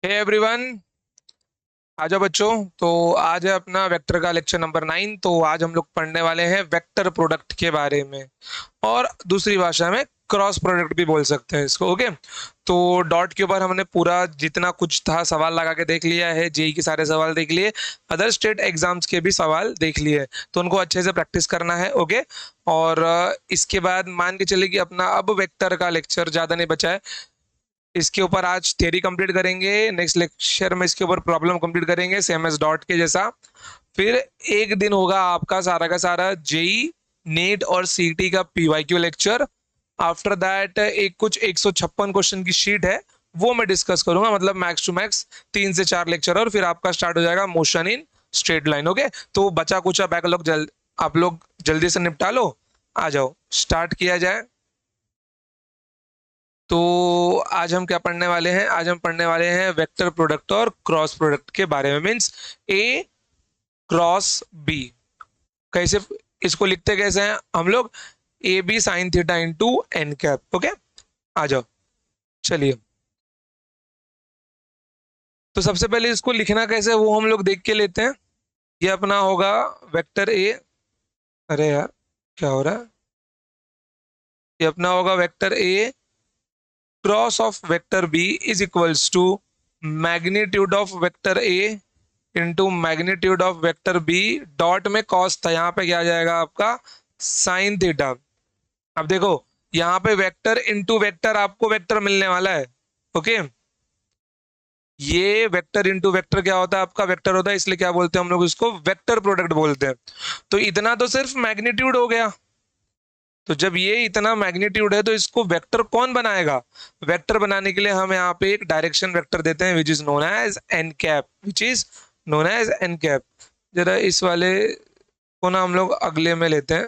Hey everyone, आ जाओ बच्चों। तो आज है अपना वेक्टर का लेक्चर नंबर 9। तो आज हम लोग पढ़ने वाले हैं वेक्टर प्रोडक्ट के बारे में, और दूसरी भाषा में क्रॉस प्रोडक्ट भी बोल सकते हैं इसको। ओके, तो डॉट के ऊपर हमने पूरा जितना कुछ था सवाल लगा के देख लिया है। जेई के सारे सवाल देख लिए, अदर स्टेट एग्जाम्स के भी सवाल देख लिए, तो उनको अच्छे से प्रैक्टिस करना है। ओके, और इसके बाद मान के चलिए कि अपना अब वेक्टर का लेक्चर ज़्यादा नहीं बचा है। इसके ऊपर आज थ्योरी कंप्लीट करेंगे, नेक्स्ट लेक्चर में इसके ऊपर प्रॉब्लम कंप्लीट करेंगे सेम एस डॉट के जैसा। फिर एक दिन होगा आपका सारा का सारा जेई, नीट और सीटी का पीवाईक्यू लेक्चर। आफ्टर दैट एक कुछ 156 क्वेश्चन की शीट है, वो मैं डिस्कस करूंगा, मतलब मैक्स टू मैक्स 3 से 4 लेक्चर, और फिर आपका स्टार्ट हो जाएगा motion in straight line. Okay, तो बचा कुचा बैकलॉग आप लोग जल्दी से निपटा लो। आ जाओ, स्टार्ट किया जाए। तो आज हम क्या पढ़ने वाले हैं? आज हम पढ़ने वाले हैं वेक्टर प्रोडक्ट और क्रॉस प्रोडक्ट के बारे में, मींस ए क्रॉस बी। कैसे इसको लिखते कैसे हैं हम लोग? A B sine theta into N cap. Okay, आ जाओ, चलिए। तो सबसे पहले इसको लिखना कैसे है वो हम लोग देख के लेते हैं। ये अपना होगा वेक्टर ए। अरे यार, क्या हो रहा है? ये अपना होगा vector A cross of vector B is equals to magnitude of vector A into magnitude of vector B. Dot में कॉस था, यहाँ पे क्या आ जाएगा आपका? Sine theta. अब देखो, यहाँ पे वेक्टर इंटू वेक्टर आपको वेक्टर मिलने वाला है। ओके, ये वेक्टर इंटू वेक्टर क्या होता है? आपका वेक्टर होता है, इसलिए क्या बोलते हैं हम लोग इसको? वेक्टर प्रोडक्ट बोलते हैं। तो इतना तो सिर्फ मैग्नीट्यूड हो गया। तो जब ये इतना मैग्नीट्यूड है तो इसको वेक्टर कौन बनाएगा? वेक्टर बनाने के लिए हम यहाँ पे एक डायरेक्शन वेक्टर देते हैं, which is known as N cap, which is known as N cap. जरा इस वाले को ना हम लोग अगले में लेते हैं।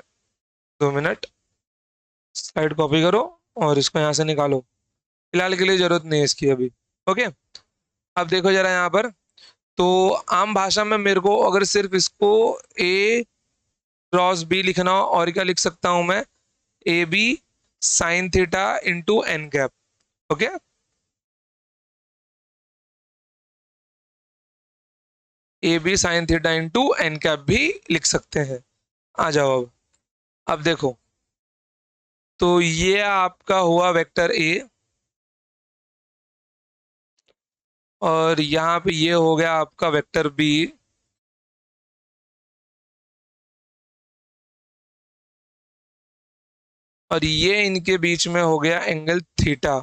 2 मिनट, स्लाइड कॉपी करो और इसको यहाँ से निकालो। फिलहाल के लिए जरूरत नहीं है इसकी अभी। ओके, अब देखो जरा यहाँ पर। तो आम भाषा में मेरे को अगर सिर्फ इसको ए क्रॉस बी लिखना हो, और क्या लिख सकता हूं मैं? A B sine theta into N cap. Okay, A B sine theta into N cap भी लिख सकते हैं। आ जाओ अब देखो। तो ये आपका हुआ वेक्टर ए, और यहाँ पे ये हो गया आपका वेक्टर बी, और ये इनके बीच में हो गया एंगल थीटा।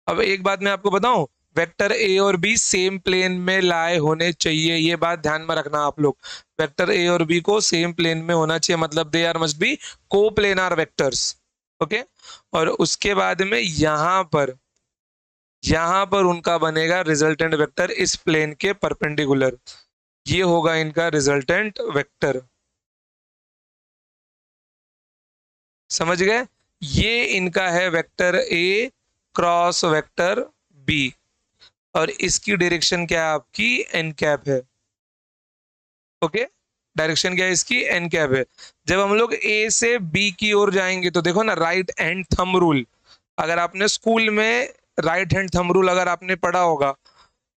अब एक बात मैं आपको बताऊं, वेक्टर ए और बी सेम प्लेन में लाए होने चाहिए, ये बात ध्यान में रखना आप लोग। वेक्टर ए और बी को सेम प्लेन में होना चाहिए, मतलब दे आर मस्ट बी को प्लेनार वेक्टर्स। ओके, और उसके बाद में यहां पर उनका बनेगा रिजल्टेंट वेक्टर इस प्लेन के परपेंडिकुलर। ये होगा इनका रिजल्टेंट वेक्टर। समझ गए? ये इनका है vector A cross vector B, और इसकी डायरेक्शन क्या है आपकी? एन कैप है। ओके, डायरेक्शन क्या है इसकी? एन कैप है। जब हम लोग ए से बी की ओर जाएंगे तो देखो ना, राइट हैंड थंब रूल। अगर आपने स्कूल में राइट हैंड थंब रूल अगर आपने पढ़ा होगा,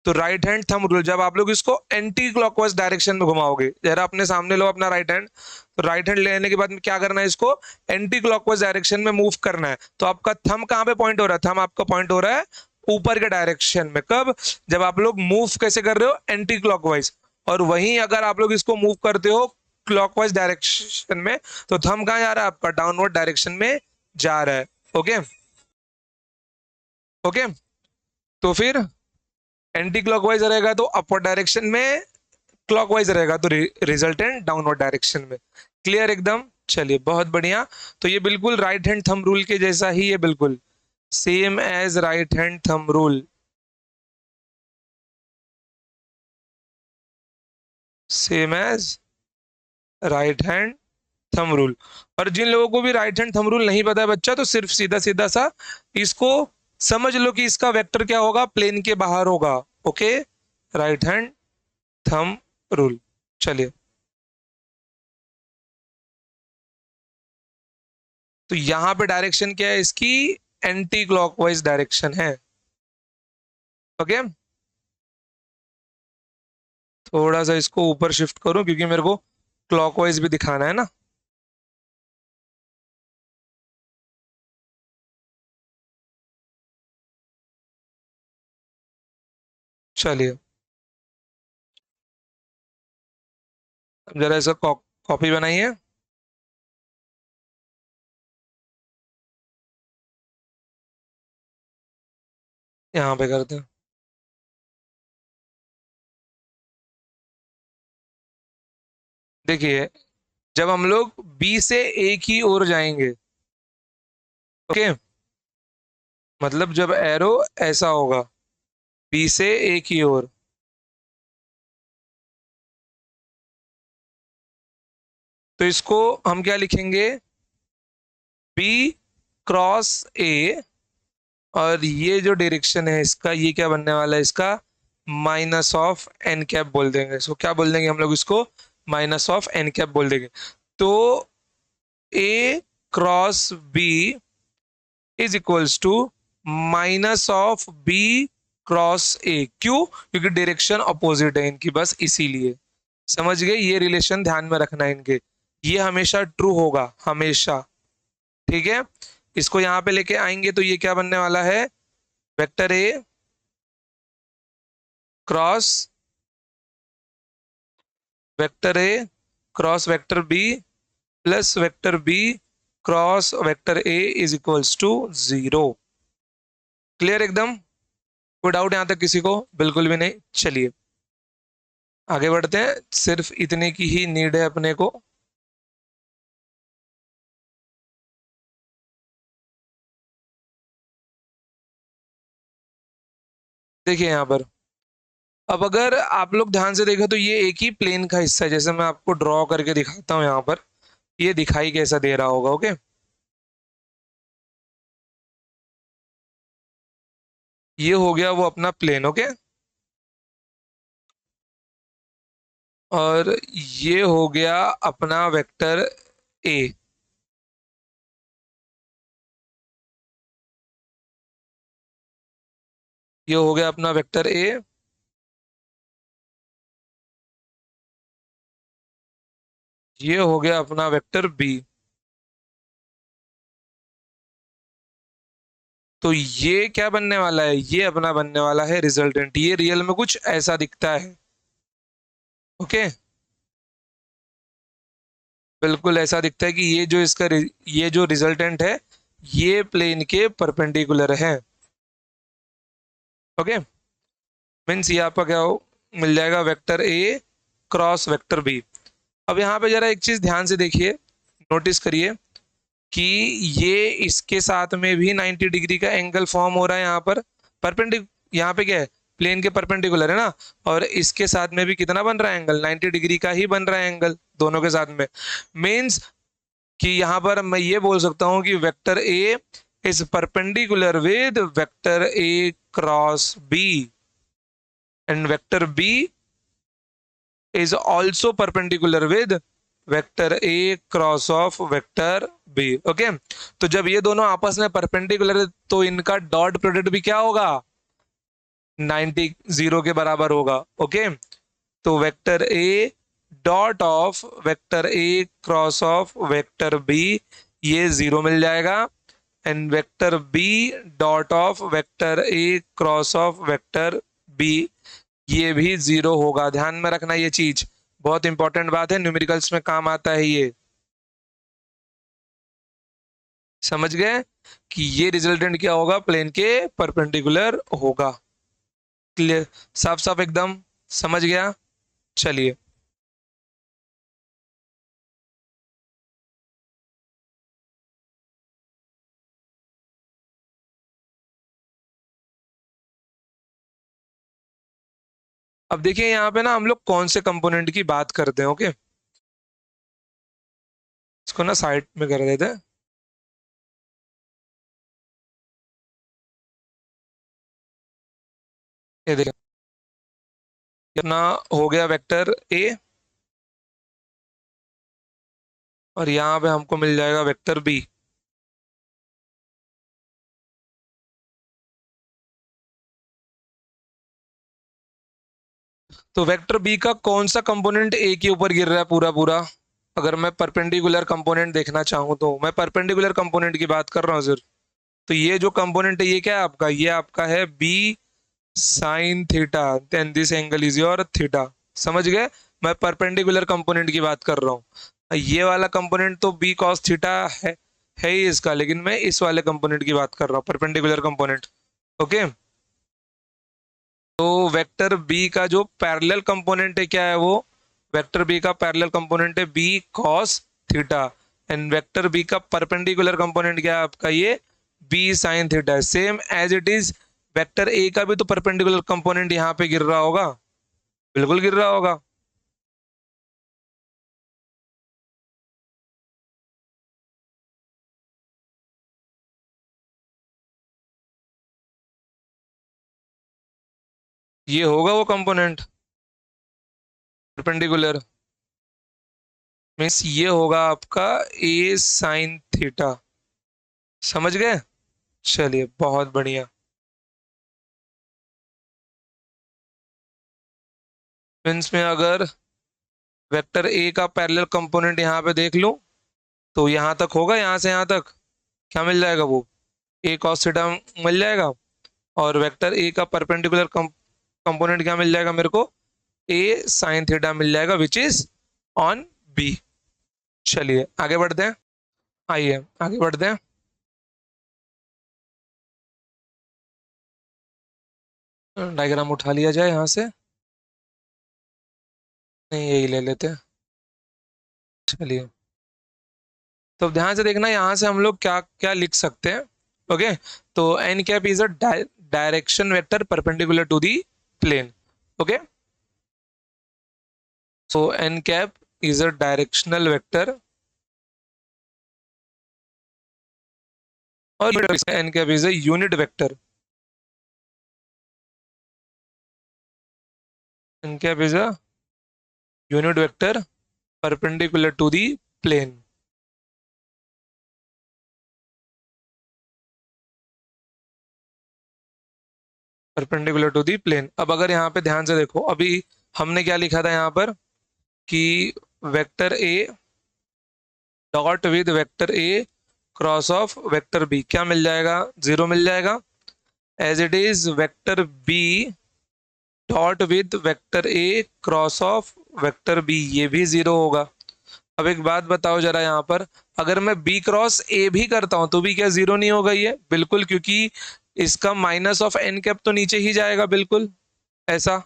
तो राइट हैंड थंब रूल जब आप लोग इसको एंटी क्लॉकवाइज डायरेक्शन में घुमाओगे, जरा अपने सामने लो अपना राइट हैंड, तो राइट हैंड लेने के बाद में क्या करना है? इसको एंटी क्लॉकवाइज डायरेक्शन में मूव करना है। तो आपका थंब कहाँ पे पॉइंट हो रहा है? थंब आपका पॉइंट हो रहा है ऊपर के डायरेक्शन में। कब? जब आप लोग मूव कैसे कर रहे हो? Anti clockwise. और वहीं अगर आप लोग इसको मूव करते हो क्लॉकवाइज डायरेक्शन में, तो थंब कहाँ जा रहा है आपका? डाउनवर्ड डायरेक्शन में जा रहा है। ओके, ओके, तो फिर एंटी क्लॉकवाइज रहेगा तो अपवर्ड डायरेक्शन में, क्लॉकवाइज रहेगा तो रिजल्टेंट डाउनवर्ड डायरेक्शन में। क्लियर एकदम? चलिए, बहुत बढ़िया। तो ये बिल्कुल राइट हैंड थंब रूल के जैसा ही है, बिल्कुल same as right hand thumb rule, same as right hand thumb rule. और जिन लोगों को भी राइट हैंड थंब रूल नहीं पता है बच्चा, तो सिर्फ सीधा सीधा सा इसको समझ लो कि इसका वेक्टर क्या होगा? प्लेन के बाहर होगा। Okay, right hand thumb rule. चलिए, तो यहां पे डायरेक्शन क्या है इसकी? एंटी क्लॉकवाइज डायरेक्शन है। ओके, थोड़ा सा इसको ऊपर शिफ्ट करूं क्योंकि मेरे को क्लॉकवाइज भी दिखाना है ना। चलिए, अब जरा ऐसा कॉपी बनाइए। यहाँ पे करते हैं। देखिए, जब हम लोग बी से ए की ओर जाएंगे, ओके, मतलब जब एरो ऐसा होगा बी से ए की ओर, तो इसको हम क्या लिखेंगे? बी क्रॉस ए, और ये जो डायरेक्शन है इसका, ये क्या बनने वाला है इसका? माइनस ऑफ एन कैप बोल देंगे इसको। क्या बोल देंगे हम लोग इसको? माइनस ऑफ एन कैप बोल देंगे। तो A cross B is equals to minus of B cross A. क्यों? क्योंकि डायरेक्शन अपोजिट है इनकी, बस इसीलिए। समझ गए? ये रिलेशन ध्यान में रखना है इनके। ये हमेशा ट्रू होगा, हमेशा। ठीक है, इसको यहां पे लेके आएंगे तो ये क्या बनने वाला है? Vector A cross vector A cross vector B plus vector B cross vector A is equals to 0। Clear एकदम? कोई डाउट यहां तक किसी को? बिल्कुल भी नहीं। चलिए आगे बढ़ते हैं, सिर्फ इतने की ही नीड है अपने को। देखिए यहां पर, अब अगर आप लोग ध्यान से देखें तो ये एक ही प्लेन का हिस्सा है। जैसे मैं आपको ड्रॉ करके दिखाता हूं, यहां पर ये दिखाई कैसा दे रहा होगा। ओके, ये हो गया वो अपना प्लेन। ओके, और ये हो गया अपना वेक्टर ए। ये हो गया अपना वेक्टर ए। ये हो गया अपना वेक्टर बी। तो ये क्या बनने वाला है? ये अपना बनने वाला है रिजल्टेंट। ये रियल में कुछ ऐसा दिखता है। ओके, बिल्कुल ऐसा दिखता है कि ये जो इसका ये जो रिजल्टेंट है, ये प्लेन के परपेंडिकुलर है। ओके, मीन्स ये आपका क्या हो मिल जाएगा? Vector A cross vector B. अब यहाँ पे जरा एक चीज ध्यान से देखिए, नोटिस करिए कि ये इसके साथ में भी 90 डिग्री का एंगल फॉर्म हो रहा है यहाँ पर। परपेंडिक यहाँ पे क्या है? प्लेन के परपेंडिकुलर है ना। और इसके साथ में भी कितना बन रहा है एंगल? 90 डिग्री का ही बन रहा है एंगल दोनों के साथ में। मीन्स कि यहाँ पर मैं ये बोल सकता हूँ कि vector A is perpendicular with vector A cross B, and vector B is also perpendicular with vector A cross of vector B. Okay, तो जब ये दोनों आपस में परपेंडिकुलर है तो इनका डॉट प्रोडक्ट भी क्या होगा? 90 0 के बराबर होगा। ओके, तो vector A dot of vector A cross of vector B, ये 0 मिल जाएगा। And vector B dot of vector A cross of vector B, ये भी 0 होगा। ध्यान में रखना, ये चीज बहुत इंपॉर्टेंट बात है, न्यूमेरिकल्स में काम आता है ये। समझ गए कि ये रिजल्टेंट क्या होगा? प्लेन के परपेंडिकुलर होगा। क्लियर? साफ साफ एकदम समझ गया? चलिए, अब देखिए यहाँ पे ना हम लोग कौन से कंपोनेंट की बात करते हैं। ओके, इसको ना साइड में कर देते हैं। ये देखिए, अपना हो गया वेक्टर ए, और यहाँ पे हमको मिल जाएगा वेक्टर बी। तो वेक्टर बी का कौन सा कंपोनेंट ए के ऊपर गिर रहा है पूरा पूरा? अगर मैं परपेंडिकुलर कंपोनेंट देखना चाहूँ तो मैं परपेंडिकुलर कंपोनेंट की बात कर रहा हूँ सर। तो ये जो कंपोनेंट है ये क्या है आपका? ये आपका है B sine theta, then this angle is your theta. समझ गए? मैं परपेंडिकुलर कंपोनेंट की बात कर रहा हूँ। ये वाला कंपोनेंट तो बी कॉस थीटा है ही इसका, लेकिन मैं इस वाले कंपोनेंट की बात कर रहा हूँ, परपेंडिकुलर कंपोनेंट। ओके, तो वेक्टर बी का जो पैरेलल कंपोनेंट है क्या है वो? वेक्टर बी का पैरेलल कंपोनेंट है B cos theta, and vector B का परपेंडिकुलर कंपोनेंट क्या है आपका? ये B sine theta. Same as it is vector A का भी तो परपेंडिकुलर कंपोनेंट यहाँ पे गिर रहा होगा, बिल्कुल गिर रहा होगा। ये होगा वो कंपोनेंट परपेंडिकुलर, मीन्स ये होगा आपका ए साइन थीटा। समझ गए? चलिए बहुत बढ़िया। मीन्स में अगर वेक्टर ए का पैरेलल कंपोनेंट यहाँ पे देख लूं तो यहाँ तक होगा, यहाँ से यहाँ तक क्या मिल जाएगा वो? ए कॉस थीटा मिल जाएगा। और वेक्टर ए का परपेंडिकुलर कंपोनेंट क्या मिल जाएगा मेरे को? ए साइन थीटा मिल जाएगा, विच इज ऑन बी। चलिए आगे बढ़ते हैं, आइए आगे बढ़ते हैं। डायग्राम उठा लिया जाए यहाँ से, नहीं यही ले लेते हैं। चलिए, तो ध्यान से देखना यहाँ से हम लोग क्या क्या लिख सकते हैं। ओके, तो N cap is a direction vector perpendicular to the plane. Okay, so n cap is a directional vector और n cap is a unit vector। n cap is a unit vector perpendicular to the plane। Perpendicular to the plane. अब अगर यहाँ पे ध्यान से देखो, अभी हमने क्या लिखा था यहाँ पर कि vector A dot with vector A cross of vector B क्या मिल जाएगा? जीरो मिल जाएगा। As it is vector B dot with vector A cross of vector B, ये भी जीरो होगा। अब एक बात बताओ जरा यहाँ पर, अगर मैं बी क्रॉस ए भी करता हूं तो भी क्या जीरो नहीं होगा? ये बिल्कुल, क्योंकि इसका माइनस ऑफ एन कैप तो नीचे ही जाएगा, बिल्कुल ऐसा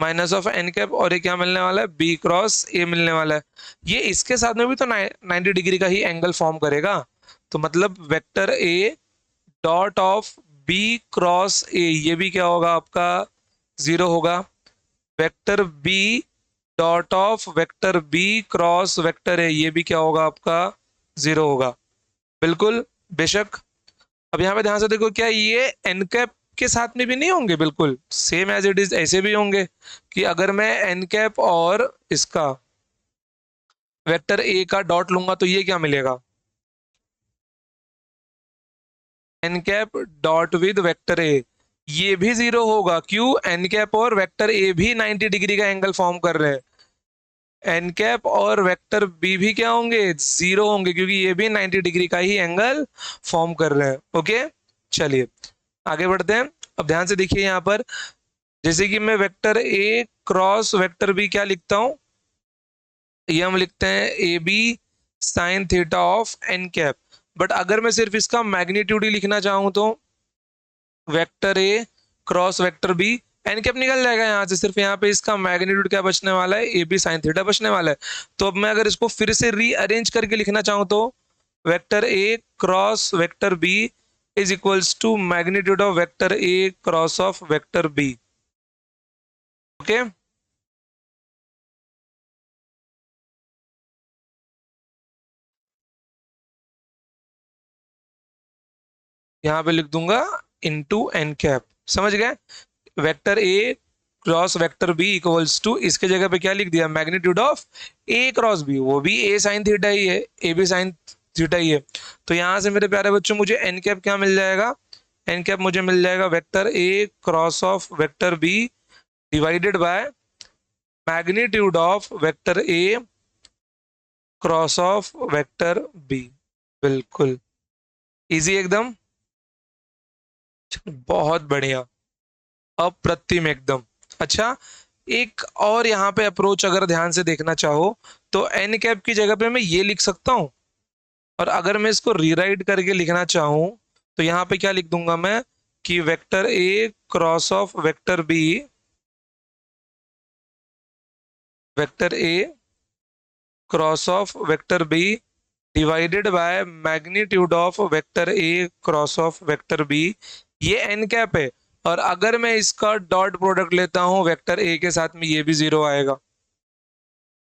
माइनस ऑफ एन कैप, और ये क्या मिलने वाला है? बी क्रॉस ए मिलने वाला है। ये इसके साथ में भी तो 90 डिग्री का ही एंगल फॉर्म करेगा। तो मतलब vector A dot of B cross A, ये भी क्या होगा आपका? जीरो होगा। Vector B dot of vector B cross vector A, ये भी क्या होगा आपका? जीरो होगा, बिल्कुल बेशक। अब यहाँ पे ध्यान से देखो, क्या ये एन कैप के साथ में भी नहीं होंगे? बिल्कुल सेम एज इट इज ऐसे भी होंगे कि अगर मैं एन कैप और इसका वेक्टर ए का डॉट लूंगा तो ये क्या मिलेगा? N cap dot with vector A, ये भी जीरो होगा। क्यों? एन कैप और वेक्टर ए भी 90 डिग्री का एंगल फॉर्म कर रहे हैं। एन कैप और वेक्टर बी भी क्या होंगे? जीरो होंगे, क्योंकि ये भी 90 डिग्री का ही एंगल फॉर्म कर रहे हैं। ओके, चलिए आगे बढ़ते हैं। अब ध्यान से देखिए यहाँ पर, जैसे कि मैं vector A cross vector B क्या लिखता हूं? ये हम लिखते हैं A B sine theta of N cap. But अगर मैं सिर्फ इसका मैग्नीट्यूड ही लिखना चाहूं तो vector A cross vector B, N cap निकल जाएगा यहाँ से, सिर्फ यहाँ पे इसका मैग्नीट्यूड क्या बचने वाला है? ए बी साइन थीटा बचने वाला है। तो अब मैं अगर इसको फिर से रीअरेंज करके लिखना चाहूँ तो vector A cross vector B is equals to magnitude of vector A cross of vector B. Okay, यहाँ पे लिख दूंगा इनटू एन कैप। समझ गए? Vector A cross vector B equals to, इसके जगह पे क्या लिख दिया? Magnitude of A cross B, वो भी ए साइन थीटा ही है, ए बी साइन थीटा ही है। तो यहाँ से मेरे प्यारे बच्चों मुझे एन कैप क्या मिल जाएगा? एन कैप मुझे मिल जाएगा vector A cross of vector B divided by magnitude of vector A cross of vector B. बिल्कुल इजी एकदम। बहुत बढ़िया, अप्रतिम एकदम। अच्छा, एक और यहाँ पे अप्रोच अगर ध्यान से देखना चाहो तो एन कैप की जगह पे मैं ये लिख सकता हूँ, और अगर मैं इसको रीराइट करके लिखना चाहूं तो यहाँ पे क्या लिख दूंगा मैं कि vector A cross of vector B, vector A cross of vector B divided by magnitude of vector A cross of vector B. ये एन कैप है, और अगर मैं इसका डॉट प्रोडक्ट लेता हूं वेक्टर ए के साथ में, ये भी जीरो आएगा।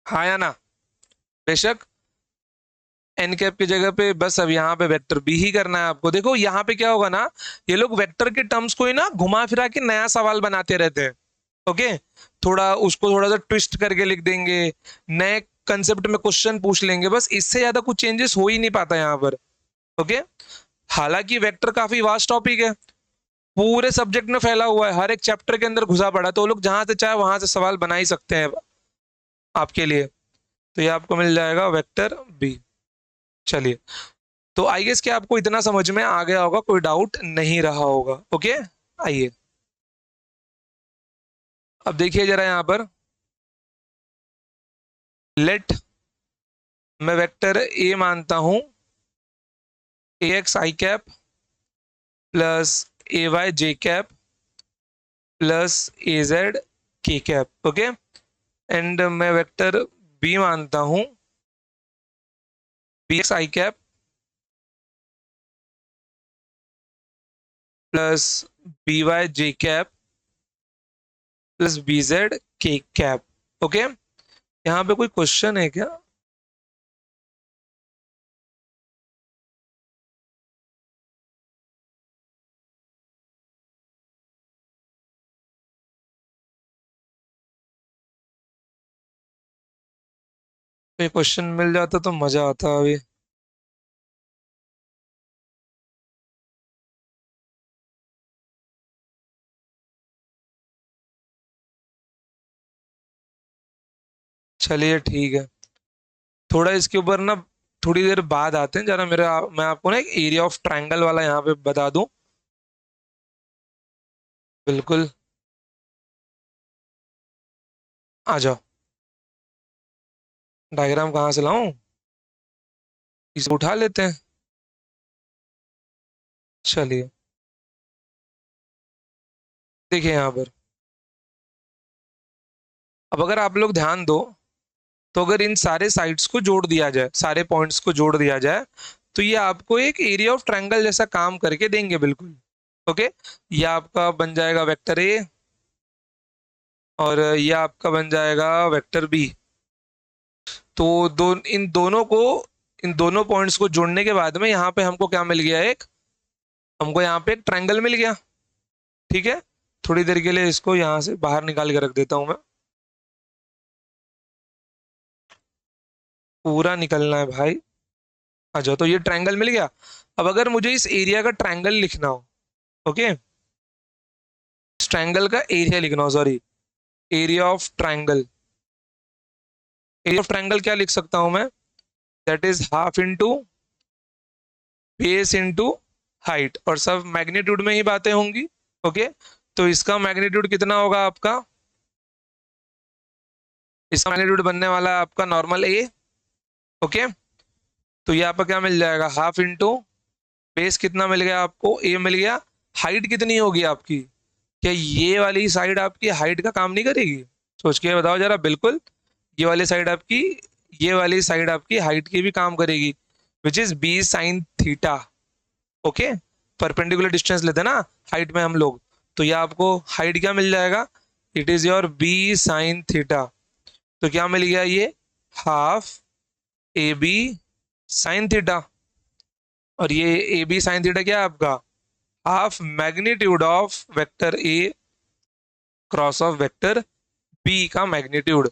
हाँ या ना? बेशक। एन कैप की जगह पे बस अब यहाँ पे वेक्टर बी ही करना है आपको। देखो यहाँ पे क्या होगा ना, ये लोग वेक्टर के टर्म्स को ही ना घुमा फिरा के नया सवाल बनाते रहते हैं। ओके, थोड़ा उसको थोड़ा सा ट्विस्ट करके लिख देंगे, नए कंसेप्ट में क्वेश्चन पूछ लेंगे, बस इससे ज्यादा कुछ चेंजेस हो ही नहीं पाता यहाँ पर। ओके, हालांकि वेक्टर काफी वास्ट टॉपिक है, पूरे सब्जेक्ट में फैला हुआ है, हर एक चैप्टर के अंदर घुसा पड़ा है, तो वो लोग जहां से चाहे वहां से सवाल बना ही सकते हैं आपके लिए। तो ये आपको मिल जाएगा वेक्टर बी। चलिए, तो आई गेस कि आपको इतना समझ में आ गया होगा, कोई डाउट नहीं रहा होगा। ओके, आइए अब देखिए जरा यहाँ पर। लेट, मैं वेक्टर ए मानता हूं, ए x I cap plus A Y J cap plus A Z K cap. Okay, and मैं वेक्टर बी मानता हूं, बी एक्स आई कैप प्लस बी वाई जे cap plus B Z K cap. Okay, यहाँ पे कोई question है क्या? कोई question मिल जाता तो मजा आता अभी। चलिए ठीक है, थोड़ा इसके ऊपर ना थोड़ी देर बाद आते हैं जरा। मैं आपको ना एक एरिया ऑफ ट्रायंगल वाला यहाँ पे बता दूं। बिल्कुल, आ जाओ। डायग्राम कहाँ से लाऊं? इसे उठा लेते हैं। चलिए, देखिए यहाँ पर, अब अगर आप लोग ध्यान दो तो अगर इन सारे साइड्स को जोड़ दिया जाए, सारे पॉइंट्स को जोड़ दिया जाए, तो ये आपको एक एरिया ऑफ ट्रायंगल जैसा काम करके देंगे। बिल्कुल। ओके, ये आपका बन जाएगा वेक्टर ए, और ये आपका बन जाएगा वेक्टर बी। तो इन दोनों पॉइंट्स को जोड़ने के बाद में यहाँ पे हमको क्या मिल गया? हमको यहाँ पे एक ट्रायंगल मिल गया। ठीक है, थोड़ी देर के लिए इसको यहाँ से बाहर निकाल के रख देता हूँ मैं। पूरा निकलना है भाई। अच्छा, तो ये ट्रायंगल मिल गया। अब अगर मुझे इस एरिया का ट्रायंगल लिखना हो, ओके, इस ट्रायंगल का एरिया लिखना हो, sorry, area of triangle. Area of triangle क्या लिख सकता हूं मैं? That is half into base into height, और सब मैग्नीट्यूड में ही बातें होंगी। ओके, तो इसका मैग्नीट्यूड कितना होगा आपका? इसका मैग्नीट्यूड बनने वाला है आपका नॉर्मल ए। ओके, तो ये आपका क्या मिल जाएगा? हाफ इंटू बेस, कितना मिल गया आपको? ए मिल गया। हाइट कितनी होगी आपकी? क्या ये वाली साइड आपकी हाइट का काम नहीं करेगी? सोच के बताओ जरा। बिल्कुल, ये वाली साइड आपकी, ये वाली साइड आपकी हाइट की भी काम करेगी, which is B sine theta. Okay, perpendicular distance लेते हैं ना हाइट में हम लोग, तो ये आपको हाइट क्या मिल जाएगा? It is your B sine theta. तो क्या मिल गया ये? Half A B sine theta. और ये ए बी साइन थीटा क्या है आपका? Half magnitude of vector A cross of vector B का magnitude.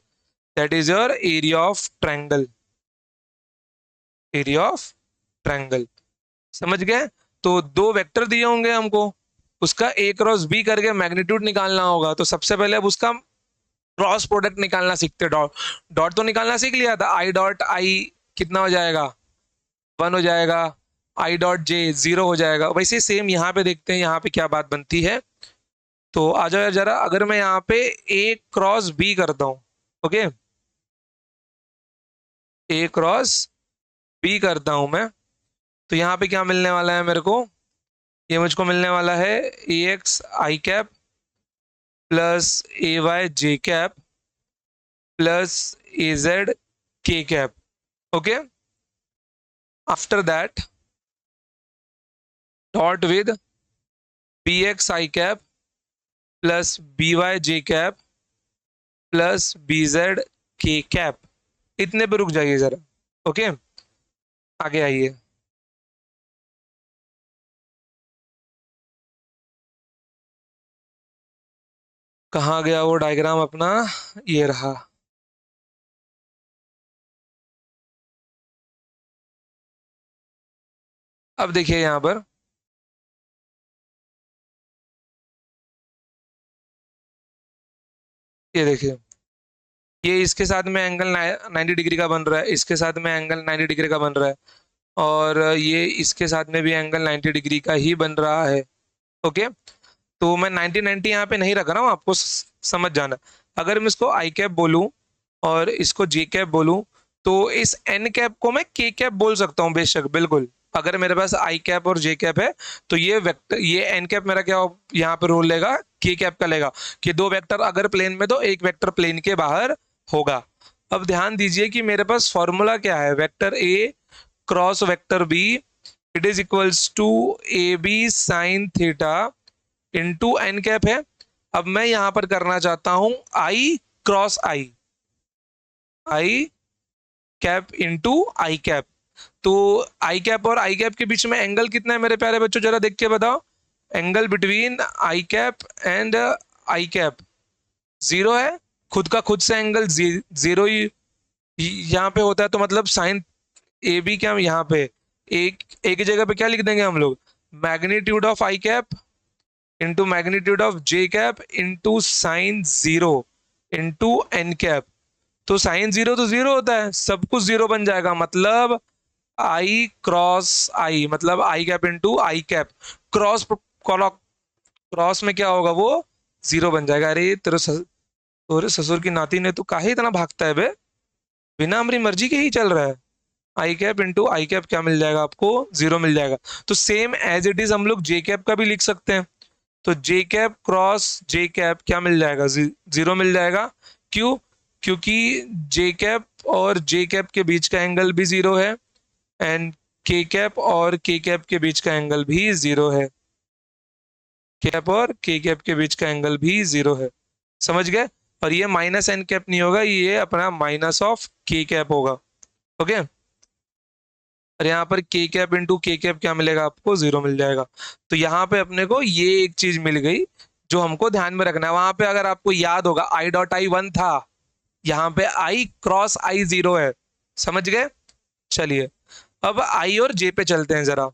That is your area of triangle. Area of triangle, समझ गए? तो दो वेक्टर दिए होंगे हमको, उसका ए क्रॉस बी करके मैग्नीट्यूड निकालना होगा। तो सबसे पहले अब उसका क्रॉस प्रोडक्ट निकालना सीखते। डॉट डॉट तो निकालना सीख लिया था, आई डॉट आई कितना हो जाएगा, 1 हो जाएगा। आई डॉट जे 0 हो जाएगा। वैसे सेम यहाँ पे देखते हैं यहाँ पे क्या बात बनती है। तो आ जाओ यार जरा, अगर मैं यहाँ पे ए क्रॉस बी करता हूँ, ओके, ए क्रॉस बी करता हूं मैं, तो यहाँ पे क्या मिलने वाला है मेरे को, ये मुझको मिलने वाला है A x I cap plus A Y J cap plus A Z K cap, okay. After that dot with B x I cap plus B Y J cap plus B Z K cap. इतने पे रुक जाइए जरा, okay, आगे आइए। कहाँ गया वो डायग्राम अपना, ये रहा। अब देखिए यहाँ पर, ये देखिए, ये इसके साथ में एंगल 90 डिग्री का बन रहा है, इसके साथ में एंगल 90 डिग्री का बन रहा है, और ये इसके साथ में भी एंगल 90 डिग्री का ही बन रहा है, ओके। तो मैं 90 90 यहाँ पे नहीं रख रहा हूँ, आपको समझ जाना। अगर मैं इसको आई कैप बोलूँ और इसको जे कैप बोलूँ, तो इस एन कैप को मैं के कैप बोल सकता हूँ, बेशक, बिल्कुल। अगर मेरे पास आई कैप और जे कैप है, तो ये वेक्टर, ये एन कैप मेरा क्या यहाँ पे रोल लेगा, के कैप का लेगा, कि दो वेक्टर अगर प्लेन में, तो एक वेक्टर प्लेन के बाहर होगा। अब ध्यान दीजिए कि मेरे पास फॉर्मूला क्या है, vector A cross vector B, it is equals to A B sine theta into N cap है। अब मैं यहां पर करना चाहता हूं I cross I, I cap into I cap. तो आई कैप और आई कैप के बीच में एंगल कितना है मेरे प्यारे बच्चों, जरा देख के बताओ। Angle between I cap and I cap 0 है। खुद का खुद से एंगल 0 ही यहाँ पे होता है, तो मतलब साइन ए बी क्या यहाँ पे एक एक ही जगह पे क्या लिख देंगे हम लोग, magnitude of I cap into magnitude of J cap into sine 0 into N cap. तो साइन 0 तो 0 होता है, सब कुछ 0 बन जाएगा, मतलब आई क्रॉस आई, मतलब i cap into I cap, cross cross में क्या होगा वो 0 बन जाएगा। अरे तेरे ससुर की नाती ने तो काहे इतना भागता है बे, बिना हमारी मर्जी के ही चल रहा है। आई कैप इंटू आई कैप क्या मिल जाएगा आपको, 0 मिल जाएगा। तो सेम एज इट इज हम लोग जे कैप का भी लिख सकते हैं। तो जे कैप क्रॉस जे कैप क्या मिल जाएगा, 0 मिल जाएगा। क्यों, क्योंकि जे कैप और जे कैप के बीच का एंगल भी 0 है, एंड के कैप और के कैप के बीच का एंगल भी 0 है, कैप और के कैप के बीच का एंगल भी 0 है, समझ गए। और ये माइनस एन कैप नहीं होगा, ये अपना माइनस ऑफ के कैप होगा, ओके। और यहाँ पर के कैप इंटू के कैप क्या मिलेगा आपको, 0 मिल जाएगा। तो यहाँ पे अपने को ये एक चीज मिल गई जो हमको ध्यान में रखना है। वहां पे अगर आपको याद होगा आई डॉट आई 1 था, यहाँ पे आई क्रॉस आई 0 है, समझ गए। चलिए अब आई और जे पे चलते हैं जरा।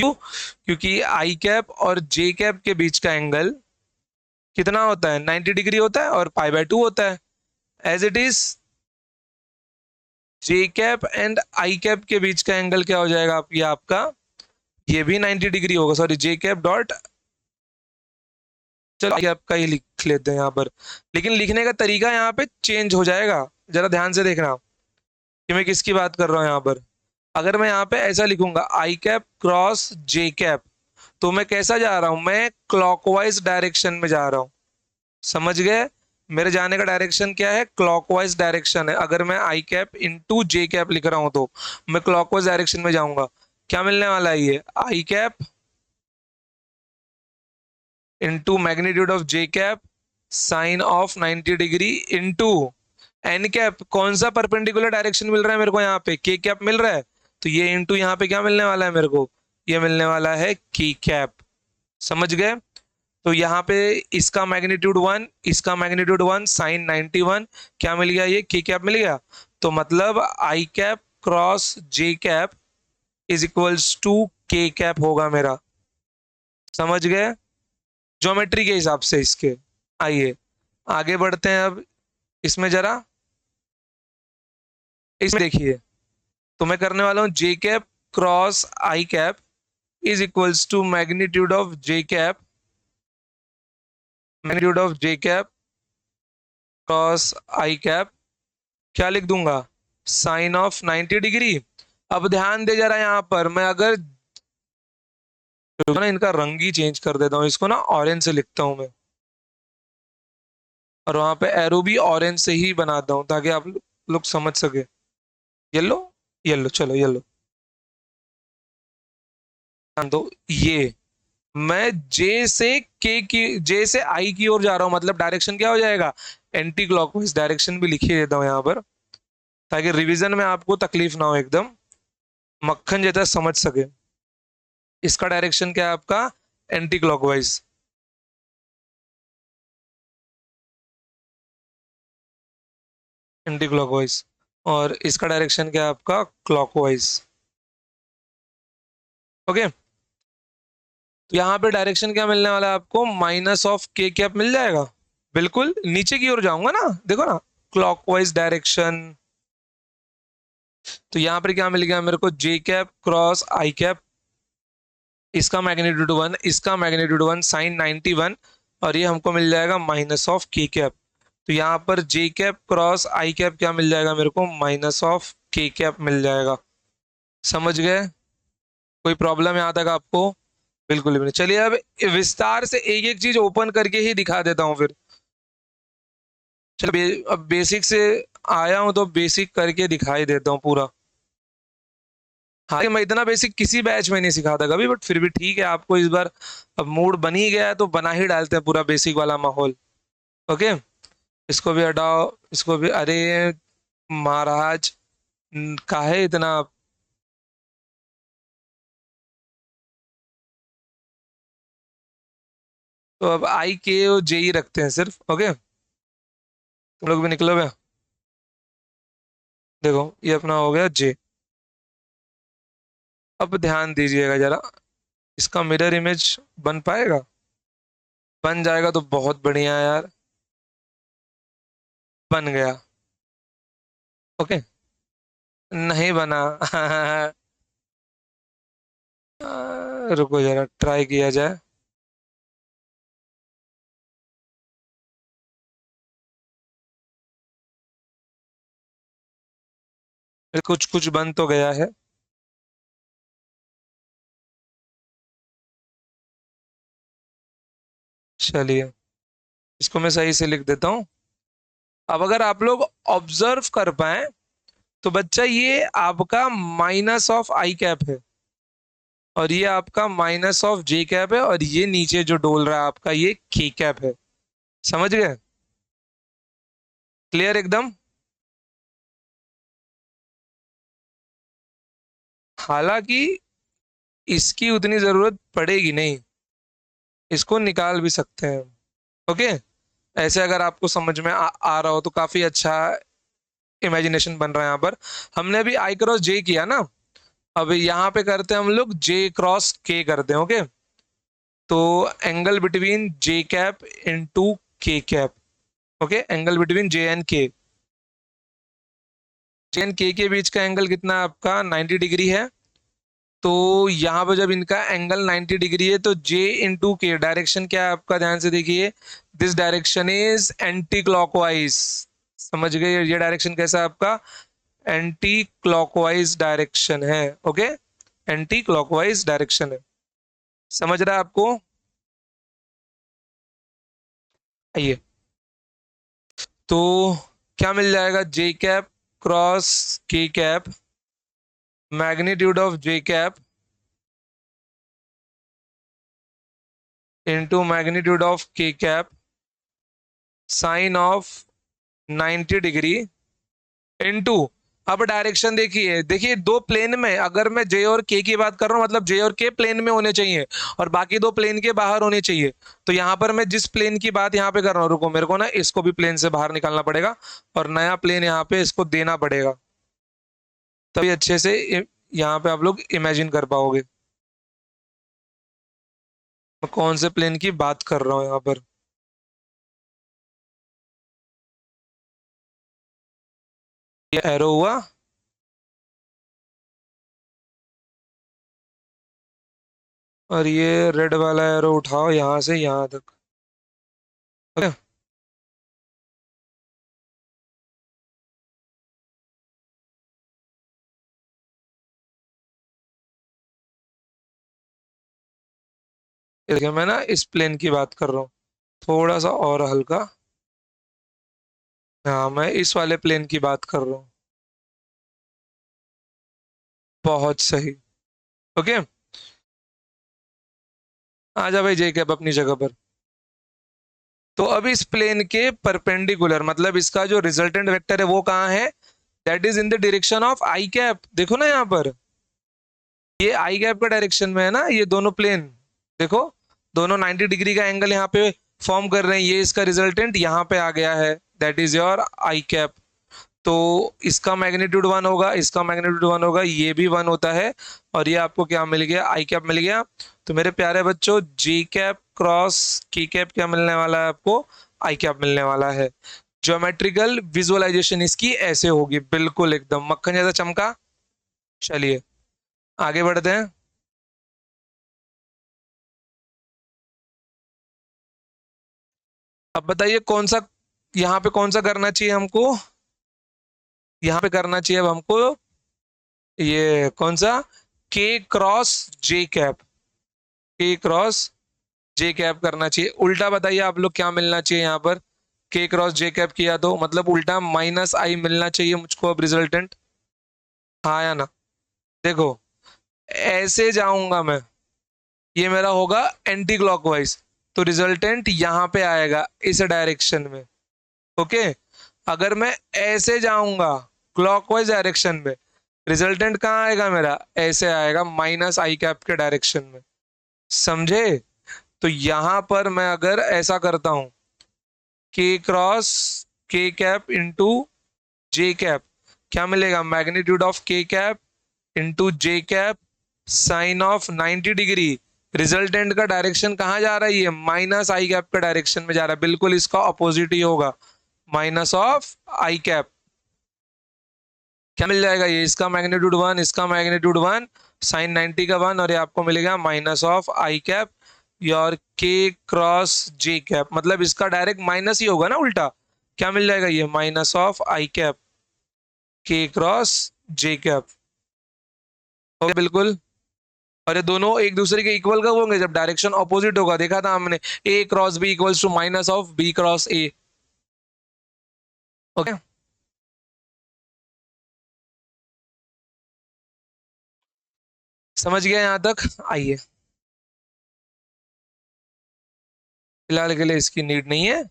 क्यों, क्योंकि आई कैप और जे कैप के बीच का एंगल कितना होता है, 90 डिग्री होता है और पाई बाय 2 होता है। As it is J cap and I cap के बीच का एंगल क्या हो जाएगा ये आपका, ये भी 90 डिग्री होगा। सॉरी, जे कैप डॉट, चलो आई कैप का ही लिख लेते हैं यहाँ पर, लेकिन लिखने का तरीका यहाँ पे चेंज हो जाएगा, जरा ध्यान से देखना कि मैं किसकी बात कर रहा हूँ यहाँ पर। अगर मैं यहाँ पे ऐसा लिखूंगा आई कैप क्रॉस जे कैप, तो मैं कैसा जा रहा हूं, मैं क्लॉकवाइज डायरेक्शन में जा रहा हूं, समझ गए। मेरे जाने का डायरेक्शन क्या है, क्लॉकवाइज डायरेक्शन है। अगर मैं आई कैप इंटू जे कैप लिख रहा हूं, तो मैं क्लॉकवाइज डायरेक्शन में जाऊंगा। क्या मिलने वाला है, ये i cap into magnitude of J cap sine of 90 degree into N cap, कौन सा परपेंडिकुलर डायरेक्शन मिल रहा है मेरे को, यहाँ पे के कैप मिल रहा है, तो ये इंटू यहाँ पे क्या मिलने वाला है मेरे को, ये मिलने वाला है की कैप, समझ गए। तो यहाँ पे इसका मैग्नीट्यूड 1, इसका मैग्नीट्यूड 1, साइन 91 क्या मिल गया, ये के कैप मिल गया। तो मतलब i cap cross j cap is equals to k cap होगा मेरा, समझ गए? ज्योमेट्री के हिसाब से इसके। आइए आगे बढ़ते हैं अब इसमें जरा। इसमें देखिए, तो मैं करने वाला हूं j cap cross I cap is equals to magnitude of J cap, magnitude of J cap cross I cap, क्या लिख दूंगा, साइन ऑफ 90 डिग्री। अब ध्यान दे जरा, यहां पर मैं अगर ना इनका रंग ही चेंज कर देता हूं, इसको ना ऑरेंज से लिखता हूं मैं, और वहां पे एरो भी ऑरेंज से ही बनाता हूं ताकि आप लोग समझ सके। येलो, येलो, चलो येलो। दो ये, मैं जे से के की, जे से आई की ओर जा रहा हूं, मतलब डायरेक्शन क्या हो जाएगा, एंटी क्लॉकवाइज डायरेक्शन भी लिख ही देता हूं यहां पर, ताकि रिवीजन में आपको तकलीफ ना हो, एकदम मक्खन जैसा समझ सके। इसका डायरेक्शन क्या है आपका, एंटी क्लॉकवाइज। Anti clockwise. और इसका डायरेक्शन क्या है आपका, क्लॉकवाइज। ओके, तो यहाँ पे डायरेक्शन क्या मिलने वाला है आपको, माइनस ऑफ के कैप मिल जाएगा। बिल्कुल नीचे की ओर जाऊंगा ना, देखो ना, क्लॉकवाइज डायरेक्शन। तो यहाँ पर क्या मिल गया मेरे को, जे कैप क्रॉस आई कैप, इसका मैग्नीट्यूड 1, इसका मैग्नीट्यूड 1 साइन 91, और ये हमको मिल जाएगा माइनस ऑफ के कैप। तो यहाँ पर जे कैप क्रॉस आई कैप क्या मिल जाएगा मेरे को, माइनस ऑफ के कैप मिल जाएगा। समझ गए? कोई प्रॉब्लम यहाँ तक आपको? बिल्कुल भी नहीं। चलिए अब विस्तार से एक एक चीज ओपन करके ही दिखा देता हूँ फिर। चलो अब बेसिक से आया हूं तो बेसिक करके दिखाई देता हूँ पूरा। हाँ, मैं इतना बेसिक किसी बैच में नहीं सिखाता कभी, बट फिर भी ठीक है, आपको इस बार अब मूड बन ही गया है तो बना ही डालते हैं पूरा बेसिक वाला माहौल। ओके, इसको भी हटाओ, इसको भी। अरे महाराज, काहे इतना। तो अब आई के और जे ही रखते हैं सिर्फ। ओके, तुम लोग भी निकलो भैया। देखो ये अपना हो गया जे। अब ध्यान दीजिएगा जरा, इसका मिरर इमेज बन पाएगा? बन जाएगा तो बहुत बढ़िया है यार। बन गया। ओके, नहीं बना। रुको जरा ट्राई किया जाए। कुछ कुछ बन तो गया है। चलिए इसको मैं सही से लिख देता हूँ। अब अगर आप लोग ऑब्जर्व कर पाए तो बच्चा ये आपका माइनस ऑफ आई कैप है, और ये आपका माइनस ऑफ जे कैप है, और ये नीचे जो डोल रहा है आपका ये के कैप है। समझ गए? क्लियर एकदम? हालांकि इसकी उतनी जरूरत पड़ेगी नहीं, इसको निकाल भी सकते हैं। ओके, ऐसे अगर आपको समझ में आ रहा हो तो काफी अच्छा इमेजिनेशन बन रहा है यहाँ पर। हमने अभी आई क्रॉस जे किया ना, अब यहाँ पे करते हैं हम लोग जे क्रॉस के करते हैं। ओके, तो एंगल बिटवीन जे कैप इनटू के cap. Okay, angle between J and के, जे एंड के बीच का एंगल कितना है आपका, 90 डिग्री है। तो यहाँ पर जब इनका एंगल 90 डिग्री है तो जे इंटू के डायरेक्शन क्या है आपका, ध्यान से देखिए, this direction is anti clockwise. समझ गए? ये डायरेक्शन कैसा है आपका, एंटी क्लॉकवाइज डायरेक्शन है। ओके, एंटी क्लॉकवाइज डायरेक्शन है। समझ रहा है आपको? आइए, तो क्या मिल जाएगा, j cap cross k cap, magnitude of J cap into magnitude of k cap, sine of 90 degree into. अब डायरेक्शन देखिए, देखिए दो प्लेन में, अगर मैं जे और के की बात कर रहा हूं मतलब जे और के प्लेन में होने चाहिए और बाकी दो प्लेन के बाहर होने चाहिए। तो यहां पर मैं जिस प्लेन की बात यहां पे कर रहा हूं, रुको मेरे को ना इसको भी प्लेन से बाहर निकालना पड़ेगा और नया प्लेन यहाँ पे इसको देना पड़ेगा, तभी अच्छे से यहाँ पे आप लोग इमेजिन कर पाओगे। मैं कौन से प्लेन की बात कर रहा हूँ यहाँ पर? ये एरो हुआ। और ये रेड वाला एरो उठाओ यहाँ से यहाँ तक। ओके। ये देखिए, मैं ना इस प्लेन की बात कर रहा हूँ, थोड़ा सा और हल्का। हाँ, मैं इस वाले प्लेन की बात कर रहा हूँ। बहुत सही। ओके। आ जा भाई जे कैप अपनी जगह पर। तो अब इस प्लेन के परपेंडिकुलर, मतलब इसका जो रिजल्टेंट वेक्टर है वो कहाँ है? That is in the direction of I cap. देखो ना यहाँ पर, ये आई कैप का डायरेक्शन में है ना ये दोनों प्लेन। देखो, दोनों 90 डिग्री का एंगल यहाँ पे फॉर्म कर रहे हैं। ये इसका रिजल्टेंट यहाँ पे आ गया है, that is your i cap. तो इसका मैग्नीट्यूड वन होगा, इसका मैग्नीट्यूड वन होगा, ये भी वन होता है। और ये आपको क्या मिल गया? आई कैप मिल गया। तो मेरे प्यारे बच्चों, जी कैप क्रॉस की कैप क्या मिलने वाला है आपको? आई कैप मिलने वाला है। ज्योमेट्रिकल विजुअलाइजेशन इसकी ऐसे होगी, बिल्कुल एकदम मक्खन जैसा चमका। चलिए आगे बढ़ते हैं। अब बताइए कौन सा, यहाँ पे कौन सा करना चाहिए हमको? यहाँ पे करना चाहिए अब हमको ये कौन सा? के क्रॉस जे कैप। के क्रॉस जे कैप करना चाहिए। उल्टा बताइए आप लोग क्या मिलना चाहिए यहाँ पर? के क्रॉस जे कैप किया तो मतलब उल्टा माइनस आई मिलना चाहिए मुझको अब रिजल्टेंट। हाँ या ना? देखो, ऐसे जाऊंगा मैं, ये मेरा होगा एंटी क्लॉकवाइज, तो रिजल्टेंट यहाँ पे आएगा इस डायरेक्शन में। ओके। अगर मैं ऐसे जाऊंगा क्लॉकवाइज डायरेक्शन में, रिजल्टेंट कहाँ आएगा मेरा? ऐसे आएगा माइनस आई कैप के डायरेक्शन में। समझे? तो यहां पर मैं अगर ऐसा करता हूं, के क्रॉस के कैप इंटू जे कैप, क्या मिलेगा? Magnitude of k cap into J cap sine of 90 degree. Resultant का डायरेक्शन कहाँ जा रहा है? ये माइनस आई कैप के डायरेक्शन में जा रहा है, बिल्कुल इसका ऑपोजिट ही होगा, माइनस ऑफ आई कैप। क्या मिल जाएगा? ये इसका मैग्नीट्यूड वन, इसका मैग्नीट्यूड वन, साइन 90 का वन, और ये आपको मिलेगा minus of I cap your के क्रॉस जे कैप, मतलब इसका डायरेक्ट माइनस ही होगा ना उल्टा। क्या मिल जाएगा? ये माइनस ऑफ आई कैप के क्रॉस जे कैप। हो गया बिल्कुल। और ये दोनों एक दूसरे के इक्वल कब होंगे? जब डायरेक्शन ऑपोजिट होगा, देखा था हमने, A cross B equals to minus of B cross A. Okay. समझ गया यहाँ तक? आइए, फिलहाल के लिए इसकी नीड नहीं है।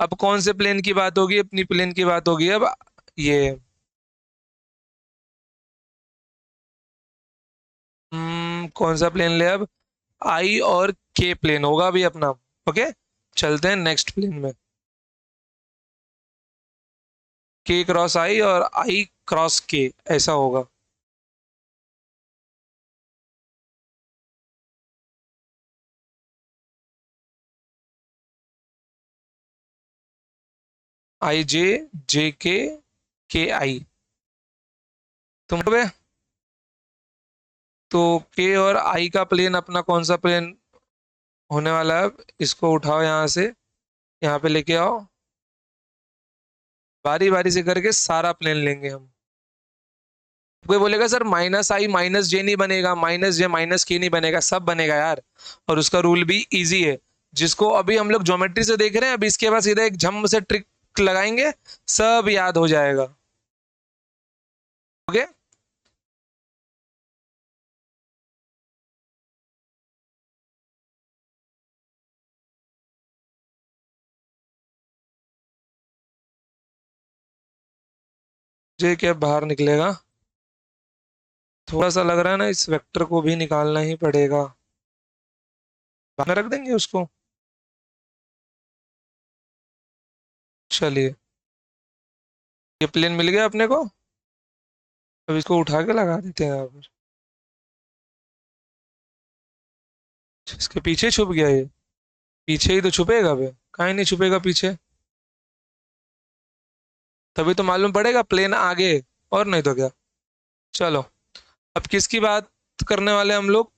अब कौन से प्लेन की बात होगी? अपनी प्लेन की बात होगी अब। ये कौन सा प्लेन ले अब? आई और के प्लेन होगा अभी अपना। ओके। चलते हैं नेक्स्ट प्लेन में। के क्रॉस आई और आई क्रॉस के, ऐसा होगा। आई जे, जे के आई। तुम पे तो के और आई का प्लेन अपना कौन सा प्लेन होने वाला है? इसको उठाओ यहाँ से, यहाँ पे लेके आओ। बारी बारी से करके सारा प्लेन लेंगे हम। कोई बोलेगा सर माइनस आई माइनस जे नहीं बनेगा, माइनस जे माइनस के नहीं बनेगा, सब बनेगा यार। और उसका रूल भी इजी है, जिसको अभी हम लोग ज्योमेट्री से देख रहे हैं, अभी इसके बाद सीधा एक झम से ट्रिक लगाएंगे, सब याद हो जाएगा। ओके। जे क्या बाहर निकलेगा? थोड़ा सा लग रहा है ना, इस वेक्टर को भी निकालना ही पड़ेगा। बाहर में रख देंगे उसको। चलिए, ये प्लेन मिल गया अपने को। अब इसको उठा के लगा देते हैं यहाँ पर। इसके पीछे छुप गया ये, पीछे ही तो छुपेगा बे, कहीं नहीं छुपेगा पीछे, तभी तो मालूम पड़ेगा प्लेन आगे, और नहीं तो क्या। चलो, अब किसकी बात करने वाले हम लोग,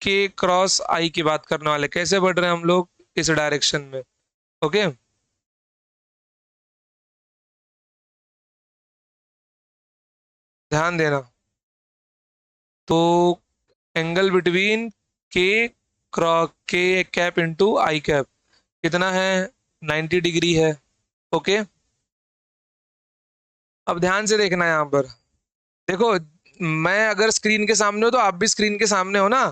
के क्रॉस आई की बात करने वाले, कैसे बढ़ रहे हैं हम लोग इस डायरेक्शन में। ओके, ध्यान देना। तो एंगल बिटवीन के के कैप इंटू आई कैप कितना है, 90 डिग्री है। ओके, अब ध्यान से देखना यहाँ पर, देखो, मैं अगर स्क्रीन के सामने हो तो आप भी स्क्रीन के सामने हो ना,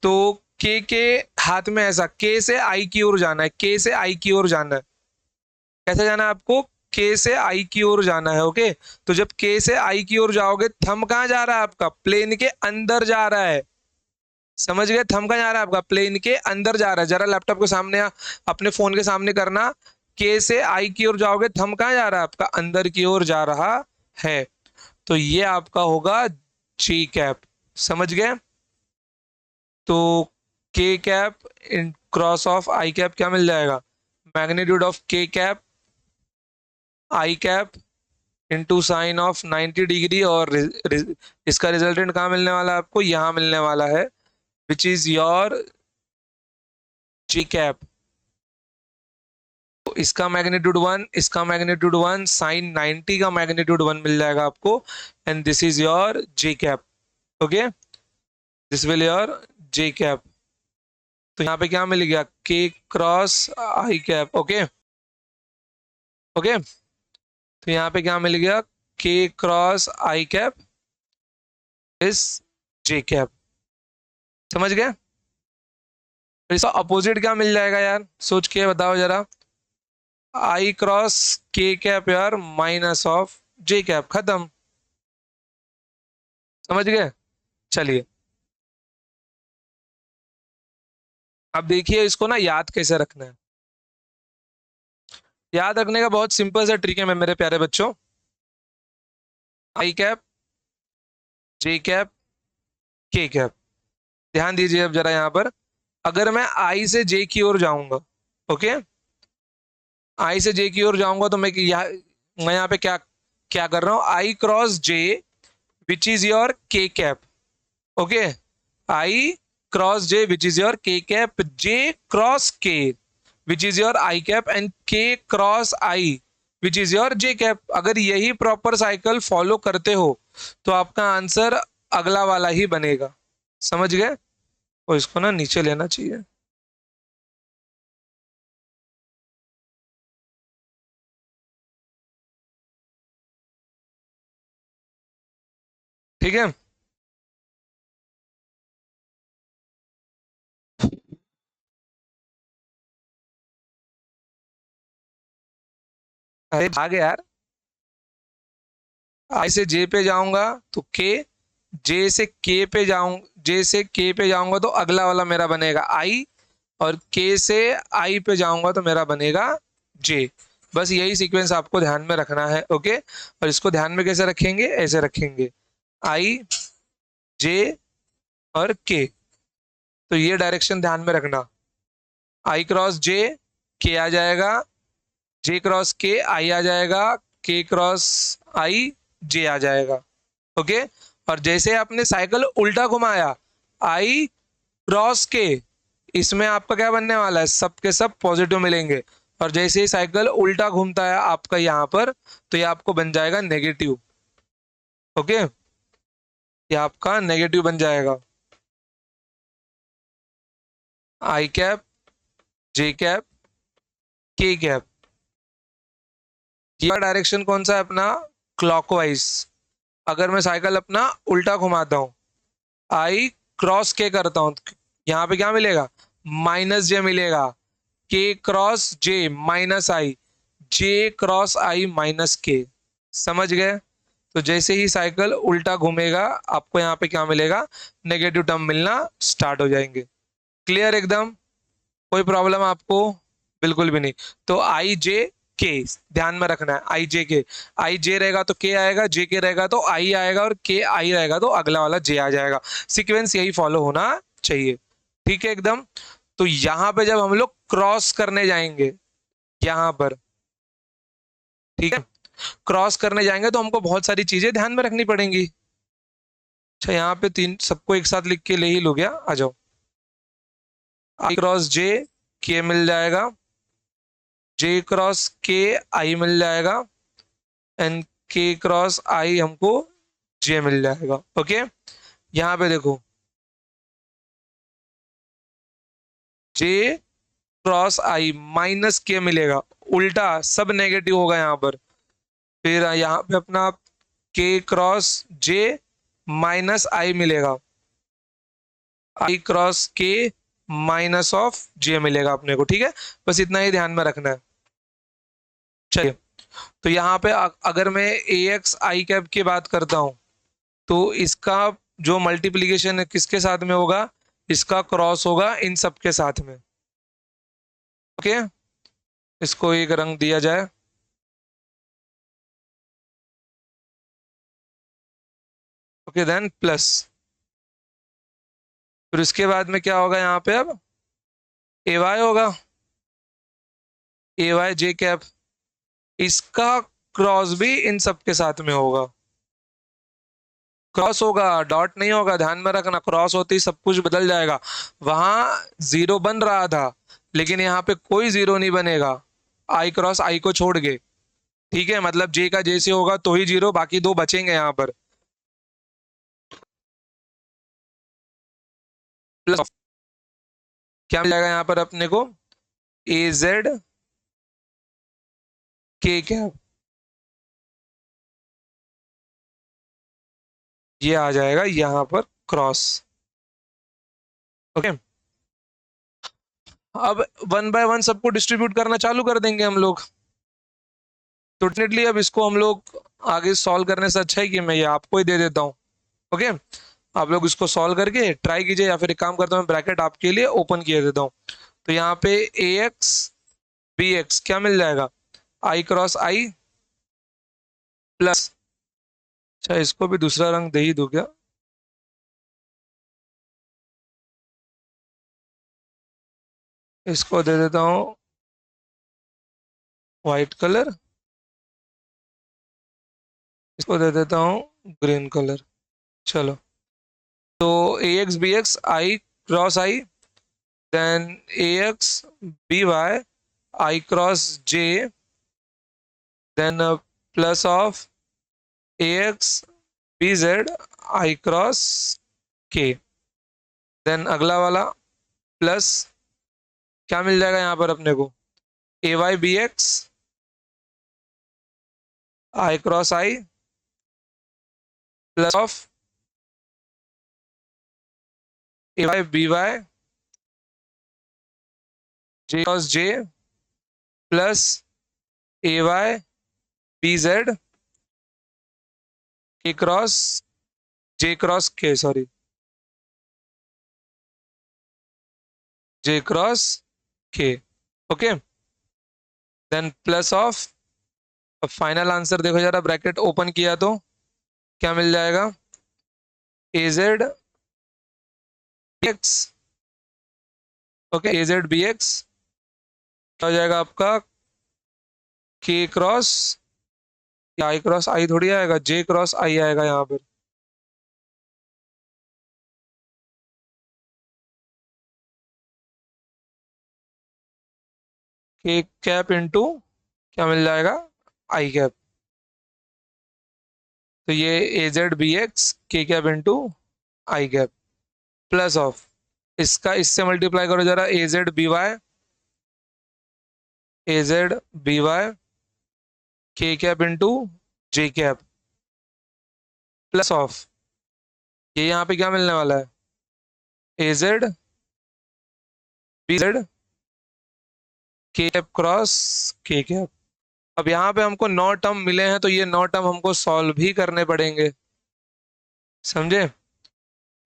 तो के हाथ में ऐसा, के से आई की ओर जाना है, के से आई की ओर जाना है। कैसे जाना है आपको, के से आई की ओर जाना है। ओके, तो जब के से आई की ओर जाओगे, थंब कहाँ जा रहा है आपका, प्लेन के अंदर जा रहा है। समझ गए, थंब कहाँ जा रहा है आपका, प्लेन के अंदर जा रहा है। जरा लैपटॉप के सामने या अपने फोन के सामने करना, के से आई की ओर जाओगे, थंब कहाँ जा रहा है आपका, अंदर की ओर जा रहा है। तो ये आपका होगा जी कैप। समझ गए, तो के cap in cross of I cap क्या मिल जाएगा, magnitude of k cap I cap into sign of 90 degree, और इसका रिजल्टेंट कहाँ मिलने वाला है आपको, यहाँ मिलने वाला है, which is your G cap. तो इसका मैग्नीट्यूड 1, इसका मैग्नीट्यूड 1, साइन 90 का मैग्नीट्यूड 1 मिल जाएगा आपको, and this is your G cap. Okay, this will your J cap. तो यहाँ पे क्या मिल गया, के क्रॉस आई कैप। ओके, ओके, तो यहाँ पे क्या मिल गया, K cross I cap is J cap. समझ गए, तो इसका अपोजिट क्या मिल जाएगा यार, सोच के बताओ जरा, आई क्रॉस के कैप यार, माइनस ऑफ जे कैप, खत्म। समझ गए, चलिए अब देखिए इसको ना याद कैसे रखना है। याद रखने का बहुत सिंपल सा ट्रिक है मेरे प्यारे बच्चों, आई cap, j cap, k cap. ध्यान दीजिए अब जरा यहाँ पर, अगर मैं आई से जे की ओर जाऊंगा, ओके, आई से जे की ओर जाऊंगा, तो मैं यहाँ पे क्या क्या कर रहा हूँ, i cross j which is your k cap. Okay, i cross j which is your k cap, j cross k which is your i cap, and k cross i which is your J cap. अगर यही proper cycle follow करते हो तो आपका answer अगला वाला ही बनेगा। समझ गए, और इसको ना नीचे लेना चाहिए, ठीक है। अरे भागे यार, आई से जे पे जाऊंगा तो के, जे से के पे जाऊं, जे से के पे जाऊंगा तो अगला वाला मेरा बनेगा आई, और के से आई पे जाऊंगा तो मेरा बनेगा जे। बस यही सीक्वेंस आपको ध्यान में रखना है। ओके, और इसको ध्यान में कैसे रखेंगे, ऐसे रखेंगे, आई, जे और के। तो ये डायरेक्शन ध्यान में रखना, आई क्रॉस जे, के आ जाएगा, जे क्रॉस के आई आ जाएगा, के क्रॉस आई जे आ जाएगा। ओके, और जैसे आपने साइकिल उल्टा घुमाया, आई क्रॉस के, इसमें आपका क्या बनने वाला है, सब के सब पॉजिटिव मिलेंगे, और जैसे ही साइकिल उल्टा घूमता है आपका यहाँ पर, तो ये आपको बन जाएगा नेगेटिव। ओके, ये आपका नेगेटिव बन जाएगा, आई cap, j cap, k cap. ये डायरेक्शन कौन सा है अपना, क्लॉकवाइज। अगर मैं साइकिल अपना उल्टा घुमाता हूं, आई क्रॉस के करता हूं, यहाँ पे क्या मिलेगा, माइनस जे मिलेगा, के क्रॉस जे माइनस आई, जे क्रॉस आई माइनस के। समझ गए, तो जैसे ही साइकिल उल्टा घूमेगा आपको यहाँ पे क्या मिलेगा, नेगेटिव टर्म मिलना स्टार्ट हो जाएंगे। क्लियर एकदम, कोई प्रॉब्लम आपको, बिल्कुल भी नहीं। तो आई जे के ध्यान में रखना है, आई जे के, आई जे रहेगा तो के आएगा, जे के रहेगा तो आई आएगा, और के आई रहेगा तो अगला वाला जे आ जाएगा। सीक्वेंस यही फॉलो होना चाहिए। ठीक है एकदम। तो यहां पे जब हम लोग क्रॉस करने जाएंगे यहां पर, ठीक है, क्रॉस करने जाएंगे तो हमको बहुत सारी चीजें ध्यान में रखनी पड़ेंगी। अच्छा यहाँ पे तीन सबको एक साथ लिख के ले ही लो गया, आ जाओ। आई क्रॉस जे के मिल जाएगा, जे क्रॉस के आई मिल जाएगा, एंड के क्रॉस आई हमको जे मिल जाएगा। ओके, यहाँ पे देखो जे क्रॉस आई माइनस के मिलेगा, उल्टा सब नेगेटिव होगा यहाँ पर। फिर यहाँ पे अपना के क्रॉस जे माइनस आई मिलेगा, आई क्रॉस के माइनस ऑफ जे मिलेगा अपने को। ठीक है, बस इतना ही ध्यान में रखना है। चलिए, तो यहाँ पे अगर मैं ए एक्स आई कैप की बात करता हूँ तो इसका जो मल्टीप्लीकेशन है किसके साथ में होगा, इसका क्रॉस होगा इन सब के साथ में। ओके, इसको एक रंग दिया जाए। ओके देन प्लस, फिर इसके बाद में क्या होगा यहाँ पे, अब ए वाई होगा, ए वाई जे कैप, इसका क्रॉस भी इन सब के साथ में होगा। क्रॉस होगा, डॉट नहीं होगा, ध्यान में रखना, क्रॉस होते ही सब कुछ बदल जाएगा। वहां जीरो बन रहा था लेकिन यहाँ पे कोई जीरो नहीं बनेगा, आई क्रॉस आई को छोड़ के। ठीक है, मतलब जे का जे से होगा तो ही जीरो, बाकी दो बचेंगे यहाँ पर। प्लस क्या मिल जाएगा यहाँ पर अपने को, ए जेड के कैप, ये आ जाएगा यहाँ पर क्रॉस। ओके, अब वन बाय वन सबको डिस्ट्रीब्यूट करना चालू कर देंगे हम लोग। तो डेफिनेटली अब इसको हम लोग आगे सॉल्व करने से अच्छा है कि मैं ये आपको ही दे देता हूँ। ओके, आप लोग इसको सॉल्व करके ट्राई कीजिए, या फिर एक काम करता हूँ, ब्रैकेट आपके लिए ओपन किए देता हूँ। तो यहाँ पे ए एक्स बी एक्स क्या मिल जाएगा, आई क्रॉस आई प्लस, अच्छा इसको भी दूसरा रंग दे ही दो क्या, इसको दे देता हूँ व्हाइट कलर, इसको दे देता हूँ ग्रीन कलर। चलो, तो a x b x i cross i, then a x B y i cross j, then plus of a x b z i cross k, then अगला वाला प्लस क्या मिल जाएगा यहाँ पर अपने को, a y b x i cross i plus of a y b Y j cross j plus A y b Z k cross j cross k, sorry j cross k. Okay, then plus of, अब final answer देखो जरा, bracket open किया तो क्या मिल जाएगा, a z x, okay a z b x क्या हो जाएगा आपका, के क्रॉस आई क्रॉस आई थोड़ी आएगा, जे क्रॉस आई आएगा यहाँ पर। के कैप इंटू क्या मिल जाएगा, आई कैप। तो ये ए जेड बी एक्स के cap into I cap plus of, इसका इससे मल्टीप्लाई करो जरा, ए z B Y, a z B Y के cap into J cap plus of, ये यहाँ पे क्या मिलने वाला है, ए z B Z K cap cross k cap. अब यहाँ पे हमको 9 टर्म मिले हैं तो ये 9 टर्म हमको सॉल्व भी करने पड़ेंगे, समझे।